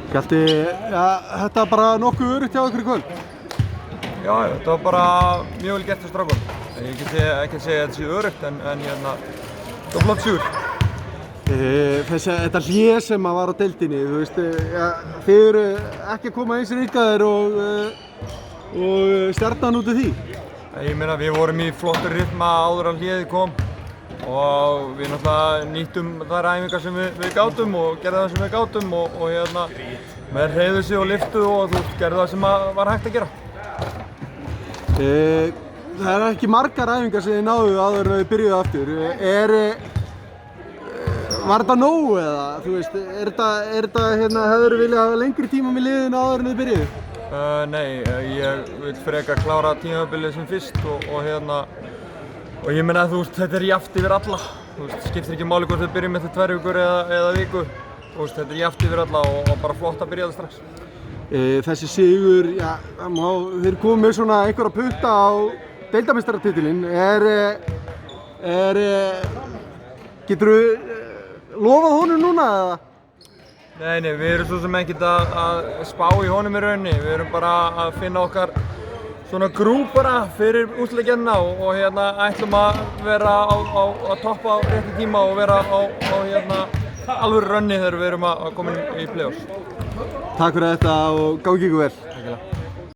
Hjalti, ja, þetta var bara nokkuð öruggt hjá ykkur í kvöld? Já, þetta var bara mjög vel gert hjá strákunum. Ég get ekki að segja að þetta sé öruggt en þetta var flott sigur. Þetta hlé sem var á deildinni, þú veist, ja, þið eru ekki að koma eins ríkaðir og Stjarnan út af því? Ég meina, við vorum í flottur rytma áður að hléið kom og við náttúrulega nýttum þær æfingar sem við gátum og gerðum það sem við gátum og menn hreyfðu sig og lyftu og þú gerðu það sem var hægt að gera. Það er ekki margar æfingar sem þið náðu áður en þið byrjuðu aftur. Var þetta nóg eða, þú veist, hefurðu viljað hafa lengri tíma með liðinu áður en þið byrjuðu? Nei, ég vil frekar klára tímabilið sem fyrst og ég meina að þú veist, þetta er jafnt yfir alla. Þú veist, skiptir ekki máli hvort þið byrjum eftir 2 vikur eða viku. Þú veist, þetta er jafnt yfir alla og bara flott að byrja það strax. Þessi sigur, já, þeir komu með svona einhverja putta á deildarmeistaratitilinn. Geturðu lofað honum núna eða? Nei, við erum svo sem ekkert að spá í honum í rauninni. Við erum bara að finna okkar svona grúpara fyrir úrslitakeppnina og ætlum að vera á toppa á rétti tíma og vera á alvöru runni þegar við erum að koma í play-offs. Takk fyrir þetta og gangi ykkur vel. Takk fyrir.